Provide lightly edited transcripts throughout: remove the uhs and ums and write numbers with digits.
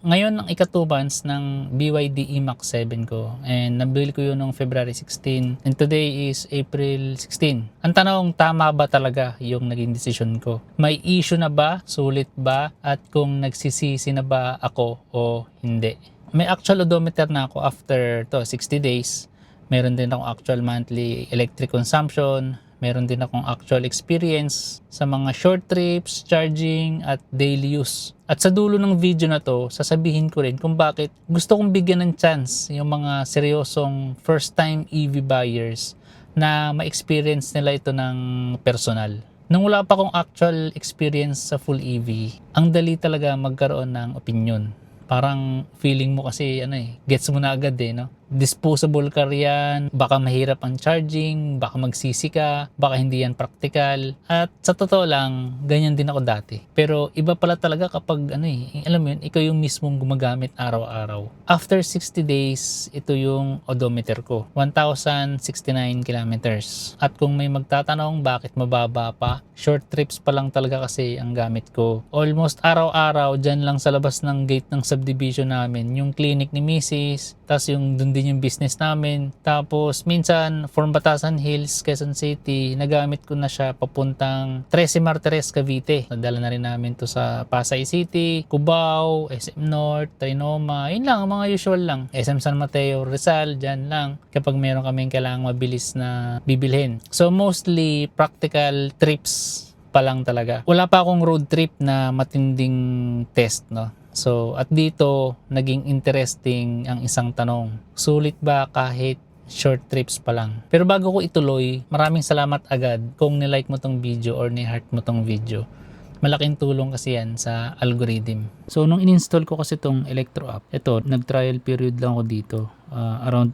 Ngayon ang ika 2 months ng BYD E-Max 7 ko, and nabili ko yun noong February 16 and today is April 16. Ang tanong, tama ba talaga yung naging decision ko? May issue na ba? Sulit ba? At kung nagsisisi na ba ako o hindi? May actual odometer na ako after 60 days. Meron din akong actual monthly electric consumption. Meron din akong actual experience sa mga short trips, charging, at daily use. At sa dulo ng video na to, sasabihin ko rin kung bakit gusto kong bigyan ng chance yung mga seryosong first-time EV buyers na ma-experience nila ito ng personal. Nung wala pa akong actual experience sa full EV, ang dali talaga magkaroon ng opinion. Parang feeling mo kasi gets mo na agad no? Disposable car yan, baka mahirap ang charging, baka magsisi ka, baka hindi yan practical. At sa totoo lang, ganyan din ako dati. Pero iba pala talaga kapag alam mo yun, ikaw yung mismong gumagamit araw-araw. After 60 days, ito yung odometer ko, 1,069 kilometers. At kung may magtatanong bakit mababa pa, short trips pa lang talaga kasi ang gamit ko. Almost araw-araw, dyan lang sa labas ng gate ng subdivision namin, yung clinic ni Mrs., tas yung dun din yung business namin. Tapos minsan from Batasan Hills, Quezon City, nagamit ko na siya papuntang 13 Martires, Cavite. Nadala na rin namin to sa Pasay City, Cubao, SM North, Trinoma. Yun lang, mga usual lang. SM San Mateo, Rizal, dyan lang. Kapag meron kaming kailangang mabilis na bibilhin. So mostly practical trips pa lang talaga. Wala pa akong road trip na matinding test, no? So, at dito, naging interesting ang isang tanong. Sulit ba kahit short trips pa lang? Pero bago ko ituloy, maraming salamat agad kung nilike mo tong video or ni-heart mo tong video. Malaking tulong kasi yan sa algorithm. So, nung in-install ko kasi tong Electro app, ito, nag-trial period lang ako dito. Around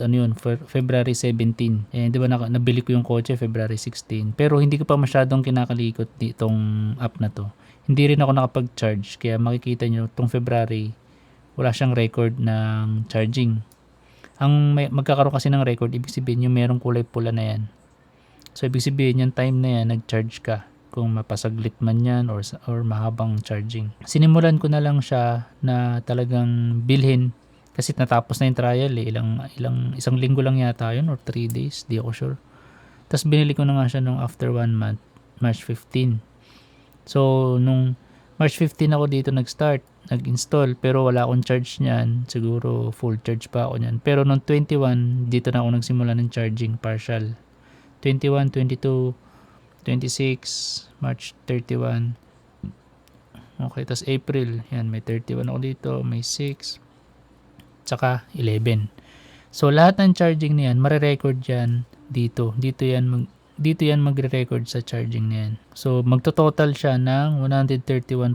February 17. Eh, di ba nabili ko yung kotse February 16. Pero hindi ko pa masyadong kinakalikot ditong app na to. Hindi rin ako nakapag-charge, kaya makikita nyo itong February, wala siyang record ng charging. Magkakaroon kasi ng record, ibig sabihin yung merong kulay pula na yan. So ibig sabihin yung time na yan, nag-charge ka. Kung mapasaglit man yan or mahabang charging. Sinimulan ko na lang siya na talagang bilhin kasi natapos na yung trial isang linggo lang yata yun or 3 days, di ako sure. Tapos binili ko na nga siya nung after 1 month, March 15. So, nung March 15 ako dito nag-install, pero wala akong charge niyan. Siguro full charge pa ako niyan. Pero nung 21, dito na ako nagsimula ng charging partial. 21, 22, 26, March 31. Okay, tas April. Yan, may 31 ako dito, may 6, tsaka 11. So, lahat ng charging niyan, mare-record yan dito. Dito yan magre-record sa charging na yan. So, magto-total siya ng 131.6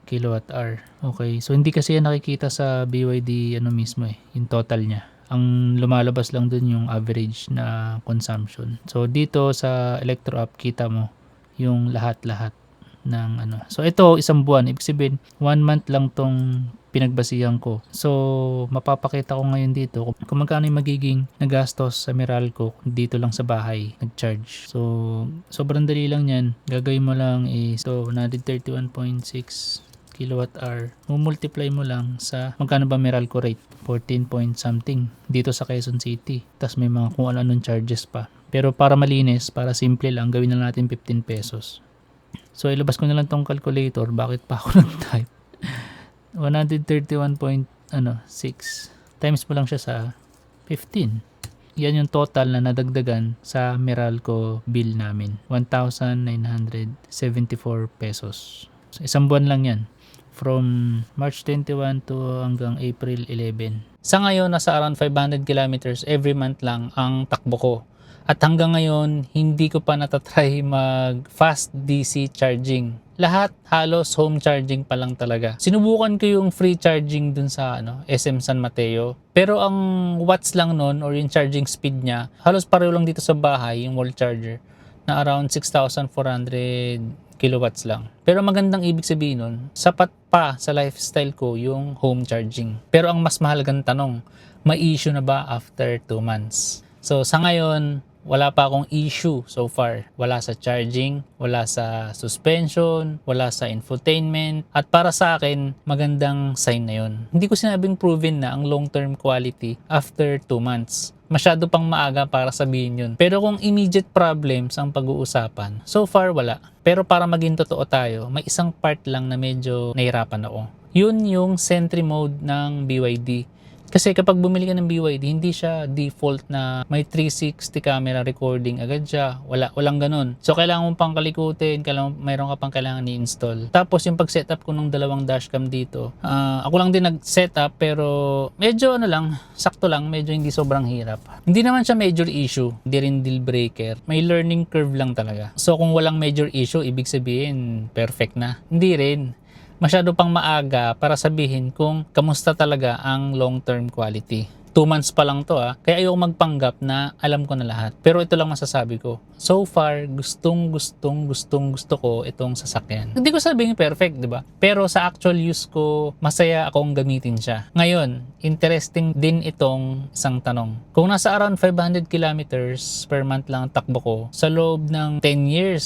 kWh. Okay, so hindi kasi yan nakikita sa BYD mismo yung total niya. Ang lumalabas lang dun yung average na consumption. So, dito sa Electro app, kita mo yung lahat-lahat ng So, ito, isang buwan. Ibig sabihin, 1 month lang tong pinagbasihan ko. So, mapapakita ko ngayon dito kung magkano yung magiging nagastos sa Meralco dito lang sa bahay, nag-charge. So, sobrang dali lang yan. Gagawin mo lang is 131.6 kWh. Multiply mo lang sa magkano ba Meralco rate? 14 point something dito sa Quezon City. Tapos may mga kung ano-anong charges pa. Pero para malinis, para simple lang, gawin na natin 15 pesos. So, ilabas ko na lang tong calculator. Bakit pa ako nag-type? 131.6 times mo lang siya sa 15. Yan yung total na nadagdagan sa Meralco bill namin. 1,974 pesos. So, isang buwan lang yan. From March 21 to hanggang April 11. Sa ngayon, nasa around 500 kilometers every month lang ang takbo ko. At hanggang ngayon, hindi ko pa natatry mag fast DC charging. Lahat halos home charging pa lang talaga. Sinubukan ko yung free charging dun sa SM San Mateo. Pero ang watts lang nun or yung charging speed niya, halos pareho lang dito sa bahay, yung wall charger, na around 6,400 kilowatts lang. Pero magandang ibig sabihin nun, sapat pa sa lifestyle ko yung home charging. Pero ang mas mahalagang tanong, may issue na ba after 2 months? So sa ngayon, wala pa akong issue so far. Wala sa charging, wala sa suspension, wala sa infotainment. At para sa akin, magandang sign na yun. Hindi ko sinabing proven na ang long-term quality after 2 months. Masyado pang maaga para sabihin yun. Pero kung immediate problems ang pag-uusapan, so far wala. Pero para maging totoo tayo, may isang part lang na medyo nahirapan ako. Yun yung Sentry mode ng BYD. Kasi kapag bumili ka ng BYD, hindi siya default na may 360 camera recording agad siya. Walang ganun. So, kailangan mong pang kalikutin, mayroon ka pang kailangan i-install. Tapos, yung pag-setup ko ng dalawang dashcam dito, ako lang din nag-setup, pero medyo sakto lang, medyo hindi sobrang hirap. Hindi naman siya major issue, hindi rin deal breaker. May learning curve lang talaga. So, kung walang major issue, ibig sabihin, perfect na. Hindi rin. Masyado pang maaga para sabihin kung kamusta talaga ang long-term quality. 2 months pa lang to kaya ayoko magpanggap na alam ko na lahat. Pero ito lang masasabi ko. So far, gustong gusto ko itong sasakyan. Hindi ko sabing perfect, di ba? Pero sa actual use ko, masaya akong gamitin siya. Ngayon, interesting din itong isang tanong. Kung nasa around 500 kilometers per month lang ang takbo ko, sa loob ng 10 years,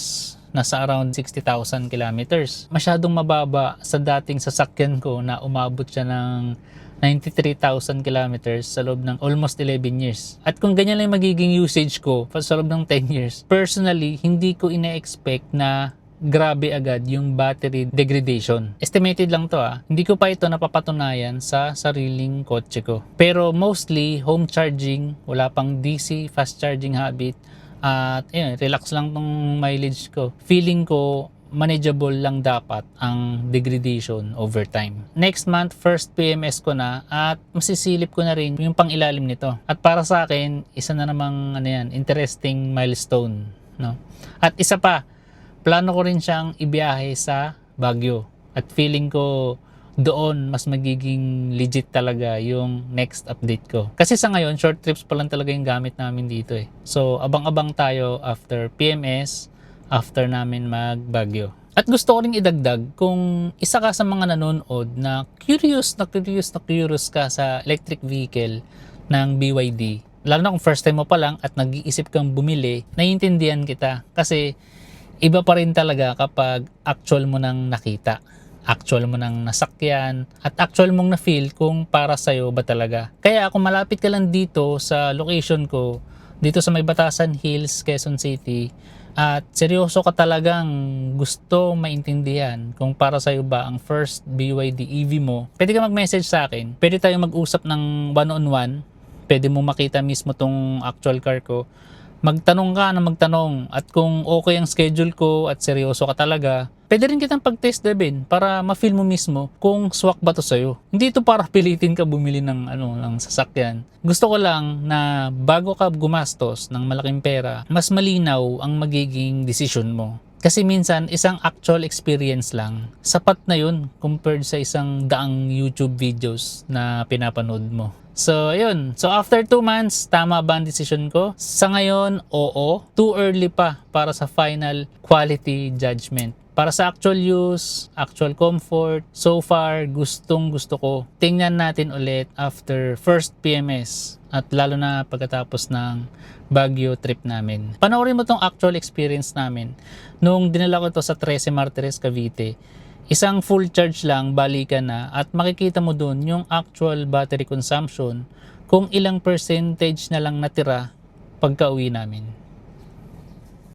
nasa around 60,000 kilometers. Masyadong mababa sa dating sasakyan ko na umabot siya ng 93,000 kilometers sa loob ng almost 11 years. At kung ganyan lang magiging usage ko sa loob ng 10 years, personally, hindi ko ina-expect na grabe agad yung battery degradation. Estimated lang to Hindi ko pa ito napapatunayan sa sariling kotse ko. Pero mostly, home charging, wala pang DC, fast charging habit, at relax lang tong mileage ko. Feeling ko manageable lang dapat ang degradation over time. Next month, first PMS ko na at masisilip ko na rin yung pangilalim nito. At para sa akin, isa na namang interesting milestone, no? At isa pa, plano ko rin siyang ibiyahe sa Baguio. At feeling ko doon mas magiging legit talaga yung next update ko. Kasi sa ngayon, short trips pa lang talaga yung gamit namin dito So, abang-abang tayo after PMS, after namin mag-Baguio. At gusto ko rin idagdag, kung isa ka sa mga nanonood na curious ka sa electric vehicle ng BYD, lalo na kung first time mo pa lang at nag-iisip kang bumili, naiintindihan kita. Kasi iba pa rin talaga kapag actual mo nang nakita, actual mo nang nasakyan, at actual mong na-feel kung para sa'yo ba talaga. Kaya kung malapit ka lang dito sa location ko, dito sa May Batasan Hills, Quezon City, at seryoso ka talagang gusto maintindihan kung para sa'yo ba ang first BYD EV mo, pwede ka mag-message sa akin. Pwede tayong mag-usap ng one-on-one. Pwede mo makita mismo tong actual car ko. Magtanong ka na magtanong, at kung okay ang schedule ko at seryoso ka talaga, pwede rin kitang pag-test drive para ma-feel mo mismo kung swak ba to sa'yo. Hindi ito para pilitin ka bumili ng sasakyan. Gusto ko lang na bago ka gumastos ng malaking pera, mas malinaw ang magiging decision mo. Kasi minsan, isang actual experience lang, sapat na yun compared sa isang daang YouTube videos na pinapanood mo. So, ayun. So, after 2 months, tama ba ang decision ko? Sa ngayon, oo. Too early pa para sa final quality judgment. Para sa actual use, actual comfort, so far, gustong gusto ko. Tingnan natin ulit after first PMS at lalo na pagkatapos ng Baguio trip namin. Panoorin mo tong actual experience namin. Nung dinala ko to sa 13 Martires, Cavite, isang full charge lang, balikan na, at makikita mo dun yung actual battery consumption kung ilang percentage na lang natira pagka uwi namin.